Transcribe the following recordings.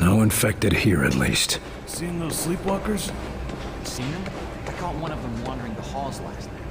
No infected here, at least. Seen those sleepwalkers? Seen him? I caught one of them wandering the halls last night.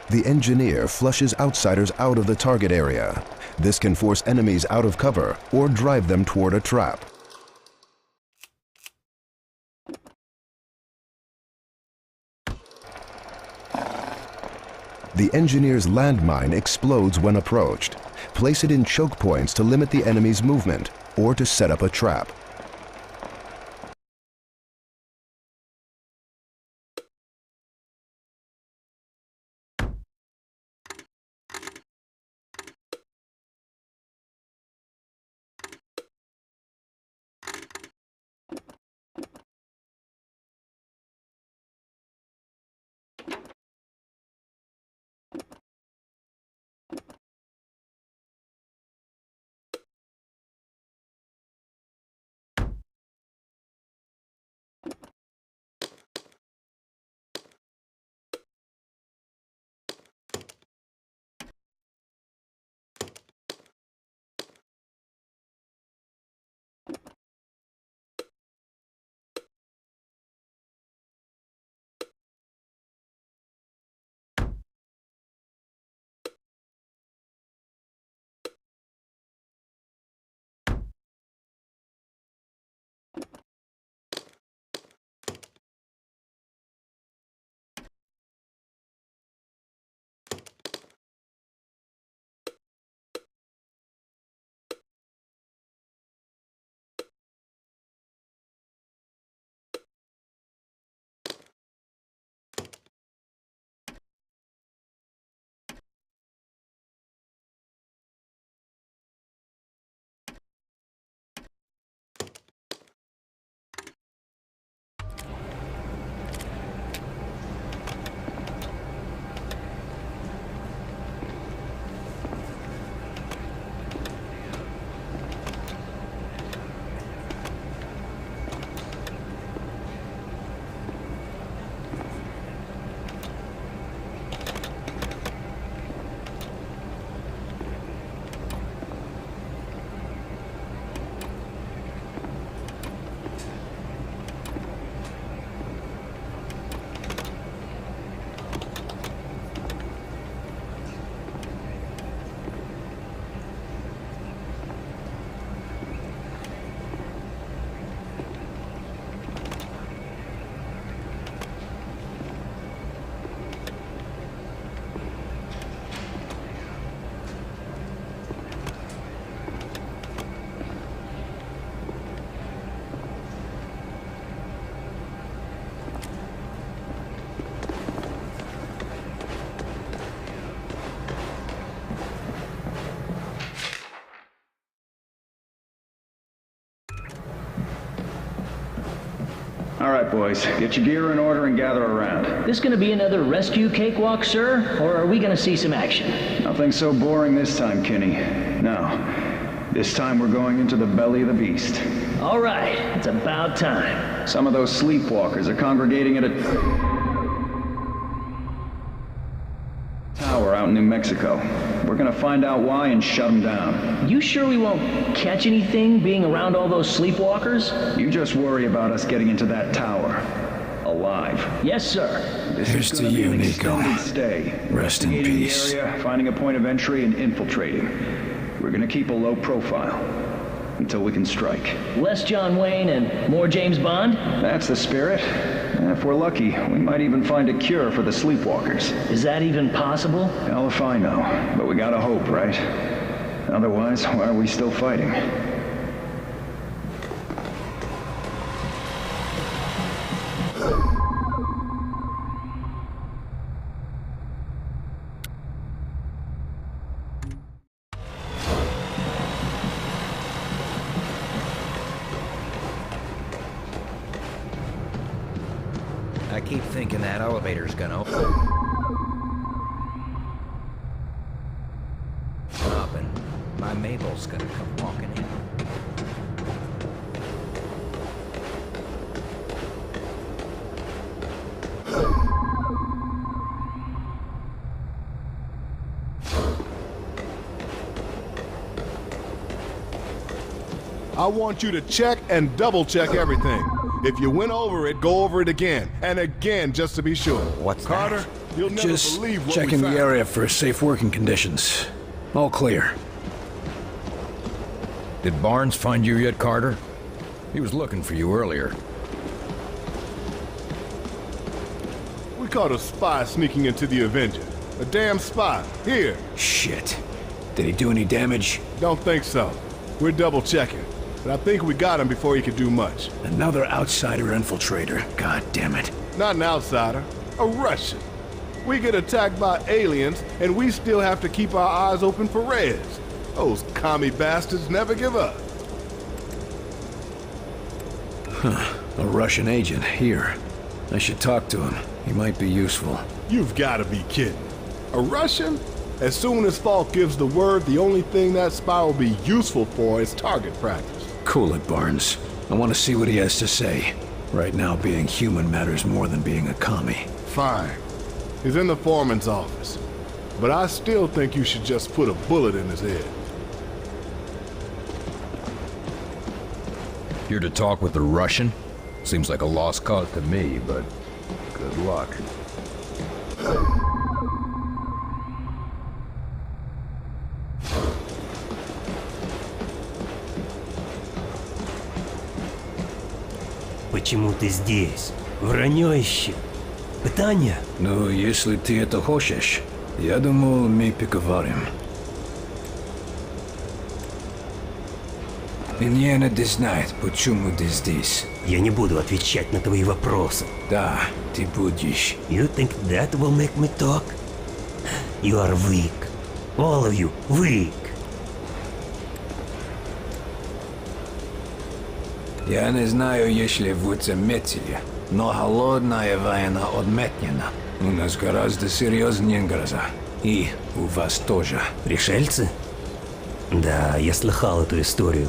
The engineer flushes outsiders out of the target area. This can force enemies out of cover or drive them toward a trap. The engineer's landmine explodes when approached. Place it in choke points to limit the enemy's movement or to set up a trap. All right, boys, get your gear in order and gather around. This gonna be another rescue cakewalk, sir? Or are we gonna see some action? Nothing so boring this time, Kinney. No. This time we're going into the belly of the beast. All right, it's about time. Some of those sleepwalkers are congregating at a tower out in New Mexico. We're gonna find out why and shut them down. You sure we won't catch anything being around all those sleepwalkers? You just worry about us getting into that tower. Alive. Yes, sir. This Here's is to gonna be you, an Nico. extended stay. Rest in Investigating peace. the area, finding a point of entry, and infiltrating. We're gonna keep a low profile until we can strike. Less John Wayne and more James Bond? That's the spirit. And if we're lucky, we might even find a cure for the sleepwalkers. Is that even possible? Hell if I know. But we gotta hope, right? Otherwise, why are we still fighting? I keep thinking that elevator's gonna open up and my Mabel's gonna come walking in. I want you to check and double check everything. If you went over it, go over it again and again just to be sure. What's Carter, that? you'll never Just believe what checking we the found. area for safe working conditions. All clear. Did Barnes find you yet, Carter? He was looking for you earlier. We caught a spy sneaking into the Avenger. A damn spy. Here. Shit. Did he do any damage? Don't think so. We're double checking. But I think we got him before he could do much. Another outsider infiltrator. God damn it. Not an outsider. A Russian. We get attacked by aliens, and we still have to keep our eyes open for Reds. Those commie bastards never give up. A Russian agent here. I should talk to him. He might be useful. You've got to be kidding. A Russian? As soon as Falk gives the word, the only thing that spy will be useful for is target practice. Cool it, Barnes. I want to see what he has to say. Right now, being human matters more than being a commie. Fine. He's in the foreman's office. But I still think you should just put a bullet in his head. You're to talk with the Russian? Seems like a lost cause to me, but good luck. Почему ты здесь? Вранье ищи. Питание? Ну, если ты это хочешь, я думал, мы поговорим. Мне надо знать, почему ты здесь. Я не буду отвечать на твои вопросы. Да, ты будешь. You think that will make me talk? You are weak. All of you weak. Я не знаю, если вы заметили, но холодная война отметнена. У нас гораздо серьезнее гроза. И у вас тоже. Пришельцы? Да, я слыхал эту историю.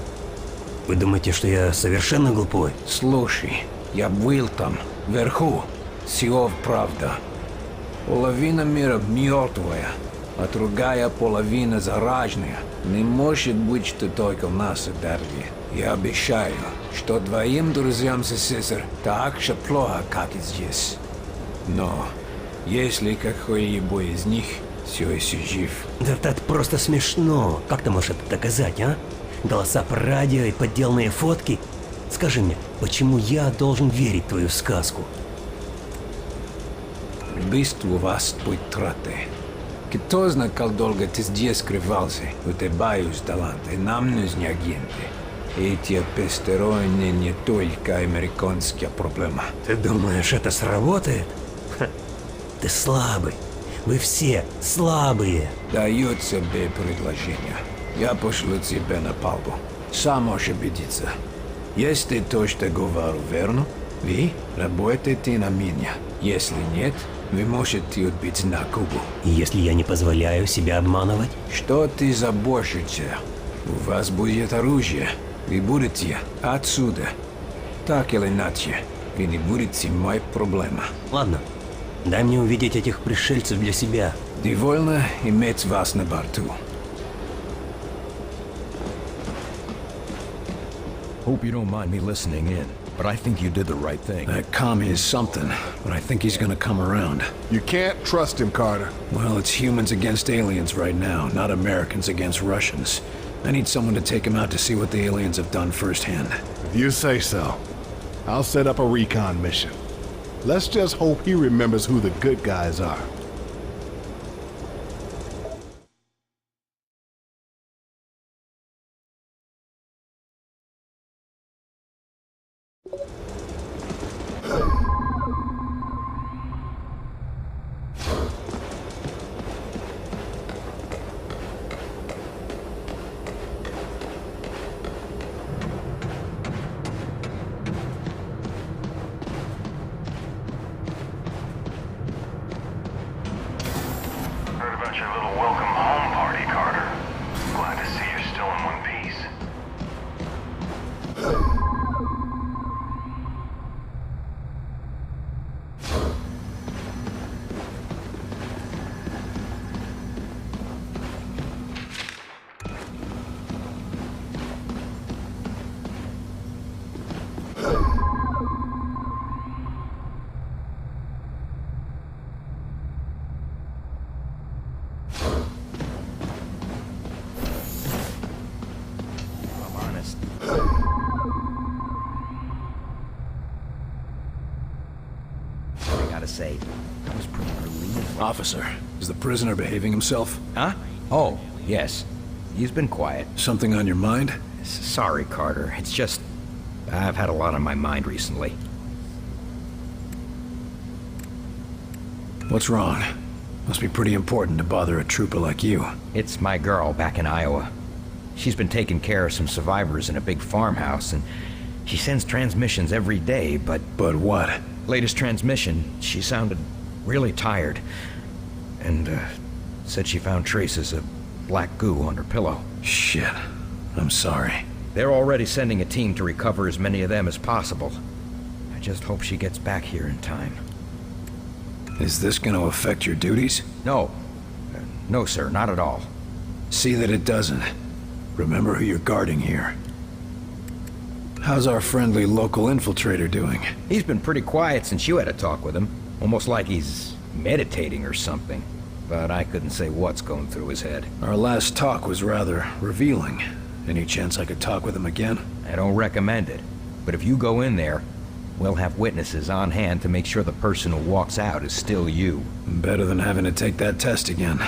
Вы думаете, что я совершенно глупой? Слушай, я был там, вверху. Все правда. Половина мира мертвая, а другая половина зараженная. Не может быть, что только в нас ударили. Я обещаю, что твоим друзьям сестер так же плохо, как и здесь. Но если какой-либо из них все еще жив... Да это просто смешно. Как ты можешь это доказать, а? Голоса по радио и подделанные фотки? Скажи мне, почему я должен верить в твою сказку? Убийство вас будет траты. Кто знает, как долго ты здесь скрывался? У тебя есть таланты, нам нужны агенты. Эти пестероны не только американская проблема. Ты думаешь, это сработает? Ха. Ты слабый. Вы все слабые. Даю тебе предложение. Я пошлю тебя на палубу. Сам можешь убедиться. Если то, что говорю, верно, вы работаете на меня. Если нет, вы можете отбить на Кубу. И если я не позволяю себя обманывать? Что ты заботишься? У вас будет оружие. Вы будете отсюда. Так или иначе, вы не будете моей проблемой. Ладно, дай мне увидеть этих пришельцев для себя. Довольно иметь вас на борту. Hope you don't mind me listening in, but I think you did the right thing. That commie is something, but I think he's gonna come around. You can't trust him, Carter. Well, it's humans against aliens right now, not Americans against Russians. I need someone to take him out to see what the aliens have done firsthand. If you say so, I'll set up a recon mission. Let's just hope he remembers who the good guys are. say, I was pretty relieved. Officer, is the prisoner behaving himself? Huh? Oh, yes. He's been quiet. Something on your mind? Sorry, Carter. It's just... I've had a lot on my mind recently. What's wrong? Must be pretty important to bother a trooper like you. It's my girl back in Iowa. She's been taking care of some survivors in a big farmhouse, and she sends transmissions every day, but... But what? Latest transmission, she sounded really tired. And, said she found traces of black goo on her pillow. Shit. I'm sorry. They're already sending a team to recover as many of them as possible. I just hope she gets back here in time. Is this gonna affect your duties? No. No, sir, not at all. See that it doesn't. Remember who you're guarding here. How's our friendly local infiltrator doing? He's been pretty quiet since you had a talk with him. Almost like he's meditating or something. But I couldn't say what's going through his head. Our last talk was rather revealing. Any chance I could talk with him again? I don't recommend it. But if you go in there, we'll have witnesses on hand to make sure the person who walks out is still you. Better than having to take that test again.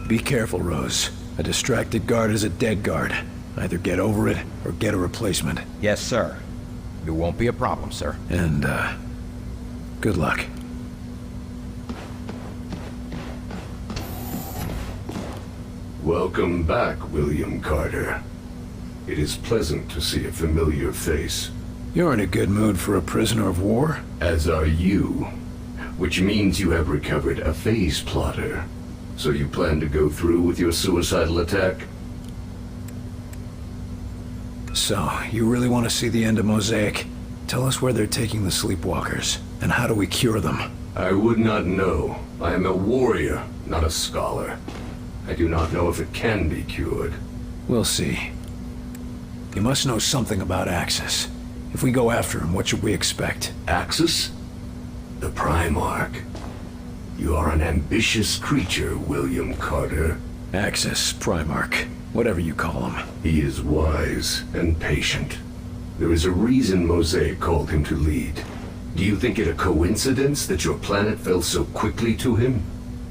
Be careful, Rose. A distracted guard is a dead guard. Either get over it, or get a replacement. Yes, sir. It won't be a problem, sir. And, good luck. Welcome back, William Carter. It is pleasant to see a familiar face. You're in a good mood for a prisoner of war? As are you. Which means you have recovered a phase plotter. So you plan to go through with your suicidal attack? So, you really want to see the end of Mosaic? Tell us where they're taking the sleepwalkers, and how do we cure them? I would not know. I am a warrior, not a scholar. I do not know if it can be cured. We'll see. You must know something about Axis. If we go after him, what should we expect? Axis? The Primarch. You are an ambitious creature, William Carter. Axis, Primarch, whatever you call him. He is wise and patient. There is a reason Mosaic called him to lead. Do you think it a coincidence that your planet fell so quickly to him?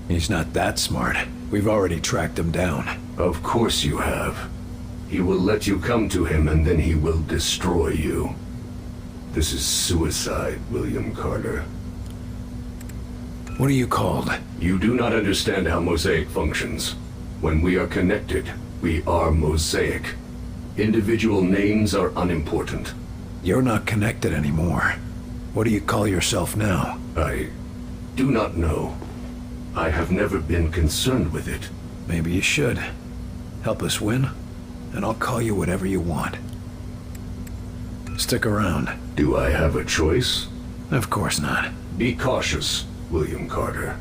He's not that smart. We've already tracked him down. Of course you have. He will let you come to him and then he will destroy you. This is suicide, William Carter. What are you called? You do not understand how Mosaic functions. When we are connected, we are Mosaic. Individual names are unimportant. You're not connected anymore. What do you call yourself now? I do not know. I have never been concerned with it. Maybe you should. Help us win, and I'll call you whatever you want. Stick around. Do I have a choice? Of course not. Be cautious, William Carter.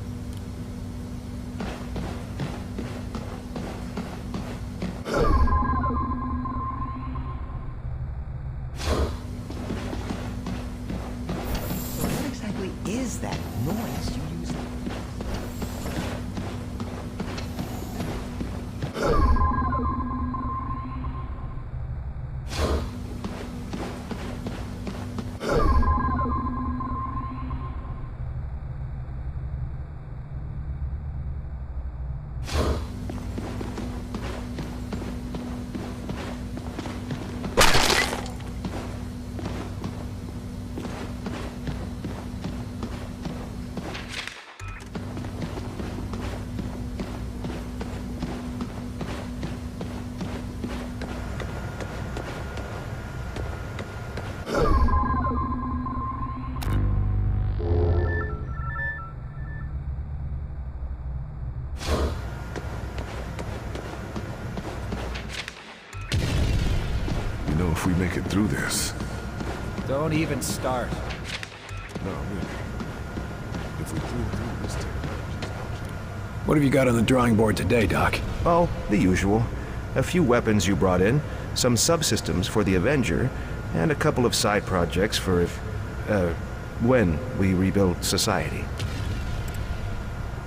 What exactly is that noise you use? If we make it through this. Don't even start. No, really. If we pull through this technology. What have you got on the drawing board today, Doc? Oh, the usual. A few weapons you brought in, some subsystems for the Avenger, and a couple of side projects for when we rebuild society.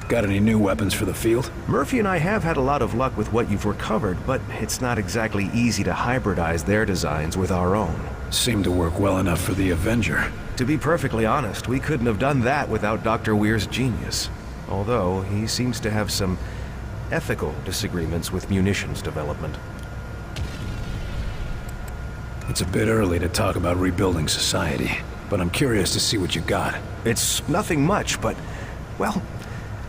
Got any new weapons for the field? Murphy and I have had a lot of luck with what you've recovered, but it's not exactly easy to hybridize their designs with our own. Seemed to work well enough for the Avenger. To be perfectly honest, we couldn't have done that without Dr. Weir's genius. Although, he seems to have some ethical disagreements with munitions development. It's a bit early to talk about rebuilding society, but I'm curious to see what you got. It's nothing much, but, well,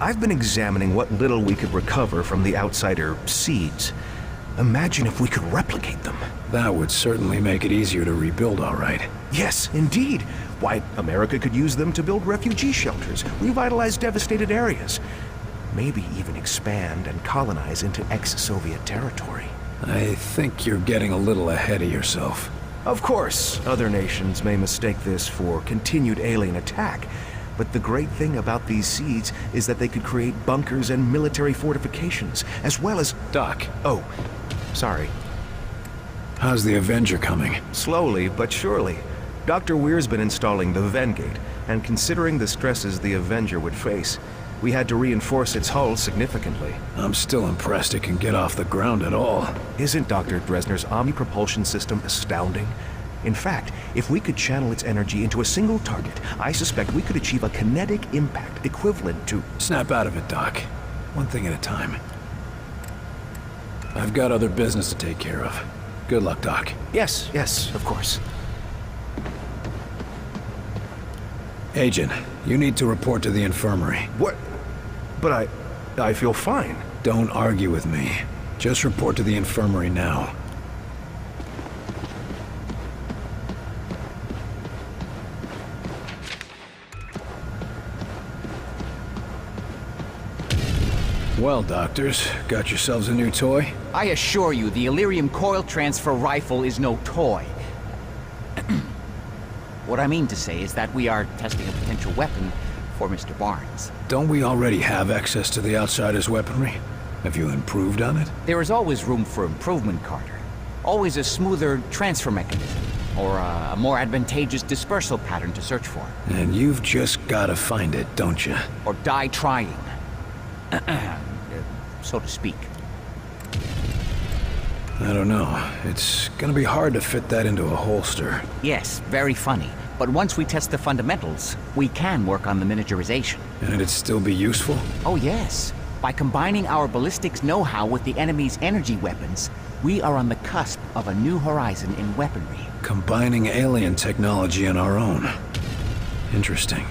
I've been examining what little we could recover from the outsider seeds. Imagine if we could replicate them. That would certainly make it easier to rebuild, all right. Yes, indeed. Why, America could use them to build refugee shelters, revitalize devastated areas, maybe even expand and colonize into ex-Soviet territory. I think you're getting a little ahead of yourself. Of course, other nations may mistake this for continued alien attack, but the great thing about these seeds is that they could create bunkers and military fortifications, as well as... Doc. Oh, sorry. How's the Avenger coming? Slowly but surely. Dr. Weir's been installing the Vengate, and considering the stresses the Avenger would face, we had to reinforce its hull significantly. I'm still impressed it can get off the ground at all. Isn't Dr. Dresner's Omni-propulsion system astounding? In fact, if we could channel its energy into a single target, I suspect we could achieve a kinetic impact equivalent to... Snap out of it, Doc. One thing at a time. I've got other business to take care of. Good luck, Doc. Yes, of course. Agent, you need to report to the infirmary. What? But I feel fine. Don't argue with me. Just report to the infirmary now. Well, doctors, got yourselves a new toy? I assure you, the Illyrium coil transfer rifle is no toy. What I mean to say is that we are testing a potential weapon for Mr. Barnes. Don't we already have access to the Outsider's weaponry? Have you improved on it? There is always room for improvement, Carter. Always a smoother transfer mechanism, or a more advantageous dispersal pattern to search for. And you've just gotta find it, don't you? Or die trying. So to speak. I don't know. It's gonna be hard to fit that into a holster. Yes, very funny. But once we test the fundamentals, we can work on the miniaturization. And it'd still be useful? Oh yes. By combining our ballistics know-how with the enemy's energy weapons, we are on the cusp of a new horizon in weaponry. Combining alien technology and our own. Interesting.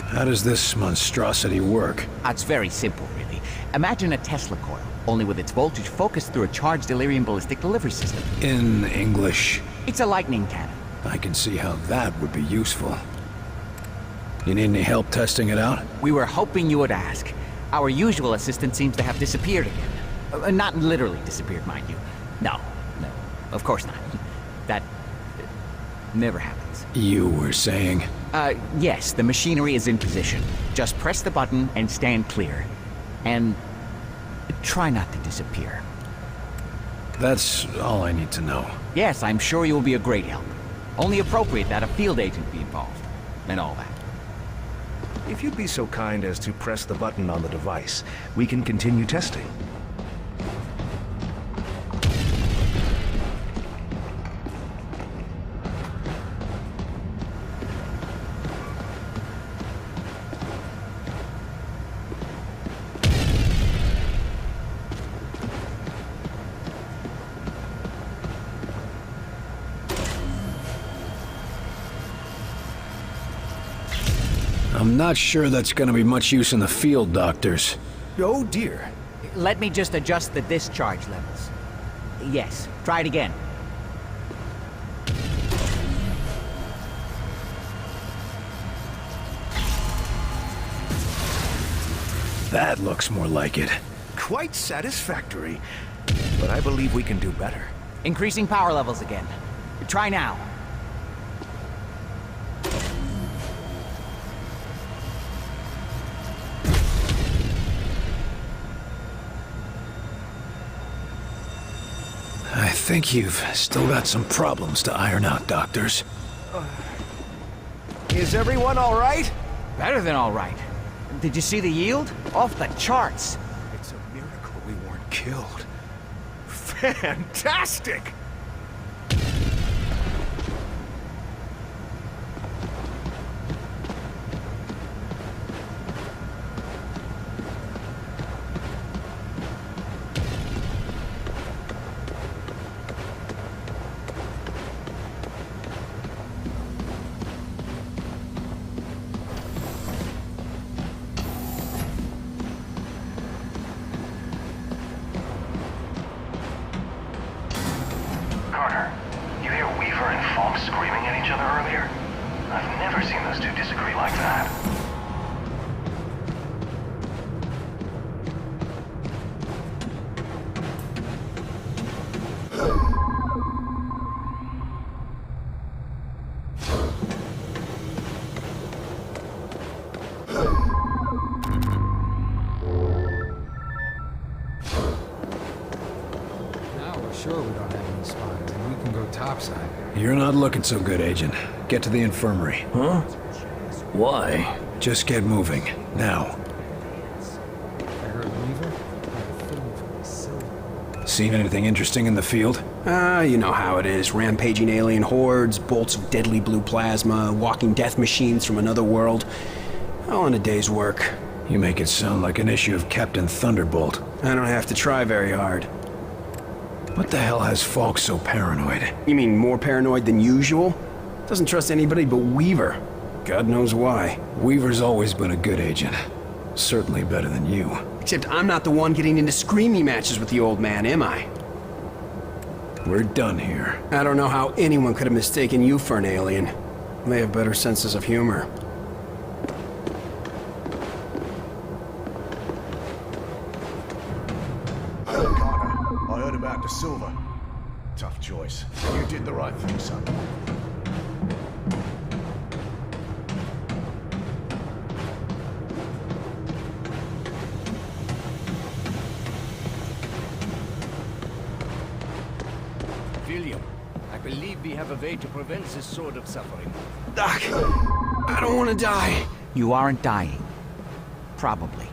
How does this monstrosity work? It's very simple, really. Imagine a Tesla coil, only with its voltage focused through a charged Illyrium ballistic delivery system. In English? It's a lightning cannon. I can see how that would be useful. You need any help testing it out? We were hoping you would ask. Our usual assistant seems to have disappeared again. Not literally disappeared, mind you. No, of course not. That never happens. You were saying? Yes, the machinery is in position. Just press the button and stand clear. And try not to disappear. That's all I need to know. Yes, I'm sure you will be a great help. Only appropriate that a field agent be involved. And all that. If you'd be so kind as to press the button on the device, we can continue testing. I'm not sure that's gonna be much use in the field, doctors. Oh dear. Let me just adjust the discharge levels. Yes, try it again. That looks more like it. Quite satisfactory. But I believe we can do better. Increasing power levels again. Try now. I think you've still got some problems to iron out, doctors. Is everyone all right? Better than all right. Did you see the yield? Off the charts. It's a miracle we weren't killed. Fantastic! those two disagree like that. Sure we don't have any spotters, and we can go topside. You're not looking so good, Agent. Get to the infirmary. Huh? Why? Just get moving. Now. I heard Weaver had a thing for the silver. Seen anything interesting in the field? You know how it is. Rampaging alien hordes, bolts of deadly blue plasma, walking death machines from another world. All in a day's work. You make it sound like an issue of Captain Thunderbolt. I don't have to try very hard. What the hell has Falk so paranoid? You mean more paranoid than usual? Doesn't trust anybody but Weaver. God knows why. Weaver's always been a good agent. Certainly better than you. Except I'm not the one getting into screamy matches with the old man, am I? We're done here. I don't know how anyone could have mistaken you for an alien. They have better senses of humor. I heard about the silver. Tough choice. You did the right thing, son. William, I believe we have a way to prevent this sort of suffering. Doc, I don't want to die. You aren't dying. Probably.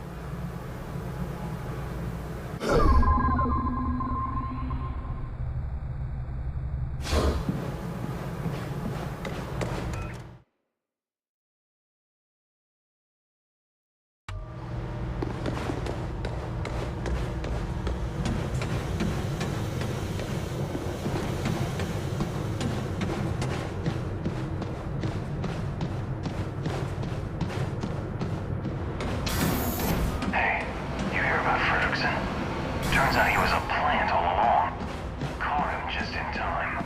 Turns out he was a plant all along. Caught him just in time.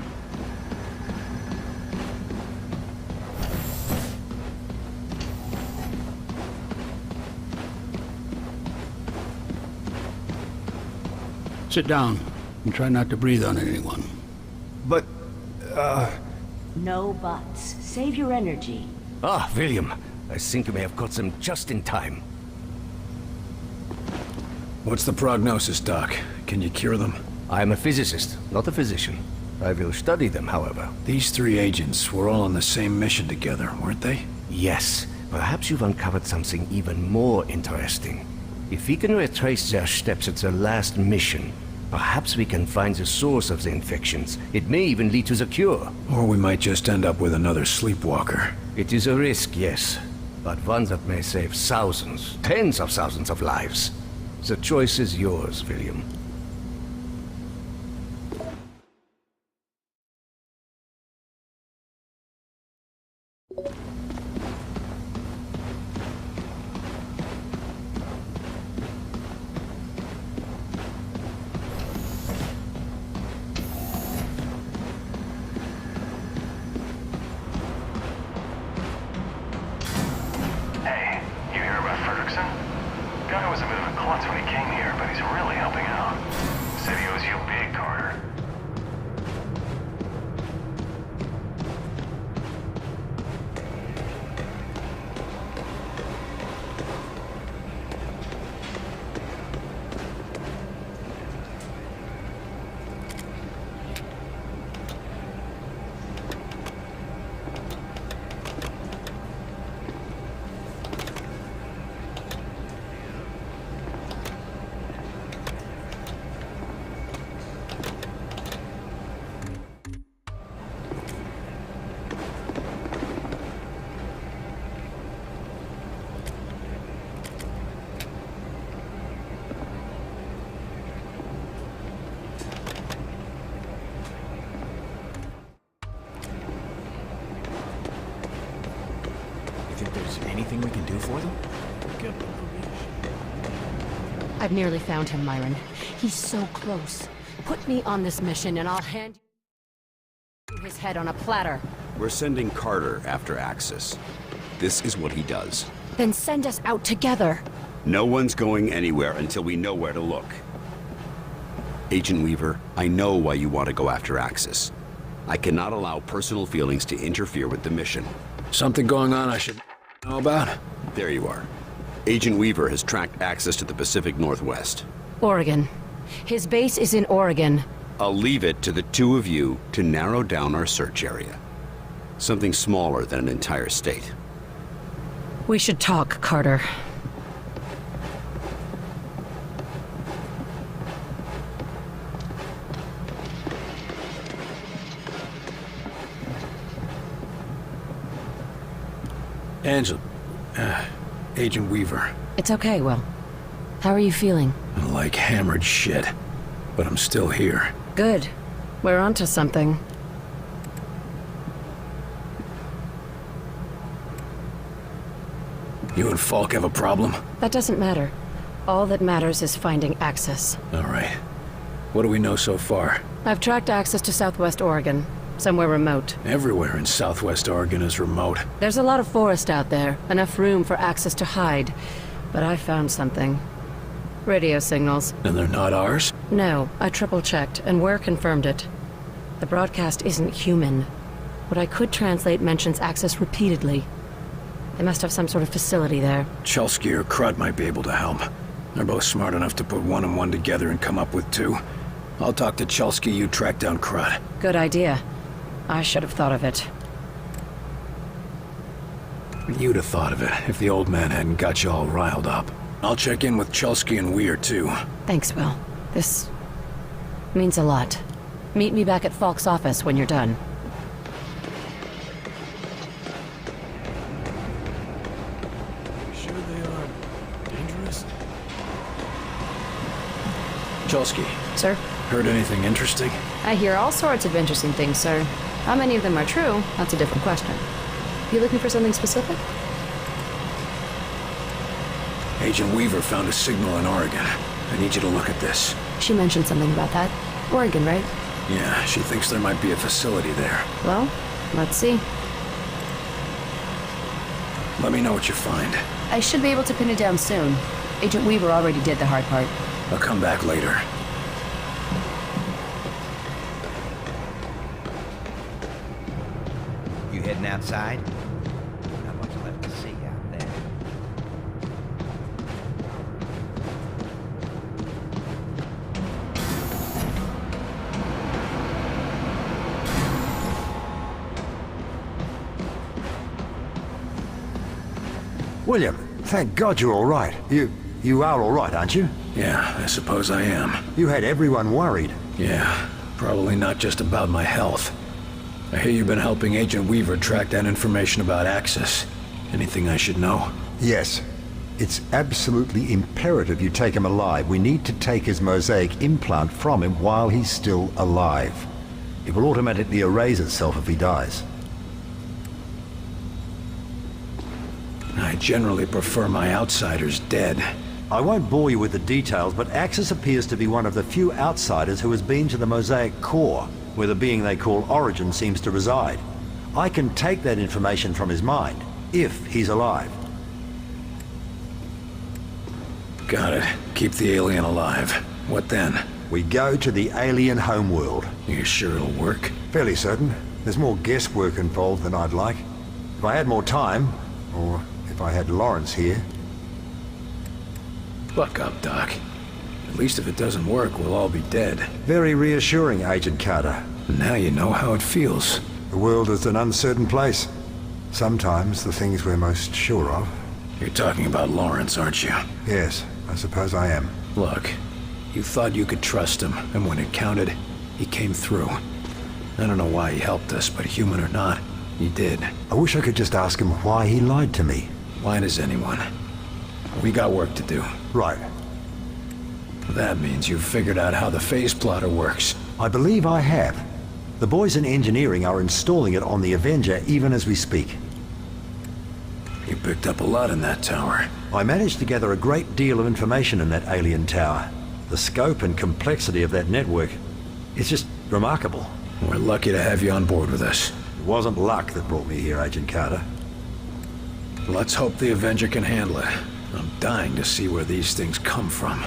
Sit down and try not to breathe on anyone. But, No buts. Save your energy. Ah, William. I think you may have caught them just in time. What's the prognosis, Doc? Can you cure them? I am a physicist, not a physician. I will study them, however. These three agents were all on the same mission together, weren't they? Yes. Perhaps you've uncovered something even more interesting. If we can retrace their steps at their last mission, perhaps we can find the source of the infections. It may even lead to the cure. Or we might just end up with another sleepwalker. It is a risk, yes. But one that may save thousands, tens of thousands of lives. The choice is yours, William. Hey, you hear about Ferguson? Guy was a bit of a klutz when he came here, but he's really helping out. Said he owes you big, Carter. Think there's anything we can do for them? I've nearly found him, Myron. He's so close. Put me on this mission and I'll hand you his head on a platter. We're sending Carter after Axis. this is what he does. Then send us out together. No one's going anywhere until we know where to look. Agent Weaver, I know why you want to go after Axis. I cannot allow personal feelings to interfere with the mission. Something going on I should know about? There you are. Agent Weaver has tracked Axis to the Pacific Northwest. Oregon. His base is in Oregon. I'll leave it to the two of you to narrow down our search area. Something smaller than an entire state. We should talk, Carter. Angel, Agent Weaver. It's okay, Will. How are you feeling? Like hammered shit. But I'm still here. Good. We're onto something. You and Falk have a problem? That doesn't matter. All that matters is finding access. All right. What do we know so far? I've tracked access to Southwest Oregon. Somewhere remote. Everywhere in Southwest Oregon is remote. There's a lot of forest out there. Enough room for access to hide. But I found something. Radio signals. And they're not ours? No, I triple-checked, and Ware confirmed it. The broadcast isn't human. What I could translate mentions access repeatedly. They must have some sort of facility there. Chelsky or Crud might be able to help. They're both smart enough to put one and one together and come up with two. I'll talk to Chelsky, you track down Crud. Good idea. I should have thought of it. You'd have thought of it if the old man hadn't got you all riled up. I'll check in with Chelsky and Weir, too. Thanks, Will. This means a lot. Meet me back at Falk's office when you're done. Sure they are dangerous? Chelsky. Sir? Heard anything interesting? I hear all sorts of interesting things, sir. How many of them are true? That's a different question. You looking for something specific? Agent Weaver found a signal in Oregon. I need you to look at this. She mentioned something about that. Oregon, right? Yeah, she thinks there might be a facility there. Well, let's see. Let me know what you find. I should be able to pin it down soon. Agent Weaver already did the hard part. I'll come back later. You heading outside? Not much left to see out there. William, thank God you're all right. You are all right, aren't you? Yeah, I suppose I am. You had everyone worried. Yeah, probably not just about my health. I hear you've been helping Agent Weaver track down information about Axis. Anything I should know? Yes. It's absolutely imperative you take him alive. We need to take his mosaic implant from him while he's still alive. It will automatically erase itself if he dies. I generally prefer my outsiders dead. I won't bore you with the details, but Axis appears to be one of the few outsiders who has been to the mosaic core, where the being they call Origin seems to reside. I can take that information from his mind, if he's alive. Got it. Keep the alien alive. What then? We go to the alien homeworld. You sure it'll work? Fairly certain. There's more guesswork involved than I'd like. If I had more time, or if I had Lawrence here. Buck up, Doc. At least if it doesn't work, we'll all be dead. Very reassuring, Agent Carter. Now you know how it feels. The world is an uncertain place. Sometimes the things we're most sure of. You're talking about Lawrence, aren't you? Yes, I suppose I am. Look, you thought you could trust him, and when it counted, he came through. I don't know why he helped us, but human or not, he did. I wish I could just ask him why he lied to me. Why does anyone? We got work to do. Right. That means you've figured out how the phase plotter works. I believe I have. The boys in engineering are installing it on the Avenger even as we speak. You picked up a lot in that tower. I managed to gather a great deal of information in that alien tower. The scope and complexity of that network, it's just remarkable. We're lucky to have you on board with us. It wasn't luck that brought me here, Agent Carter. Let's hope the Avenger can handle it. I'm dying to see where these things come from.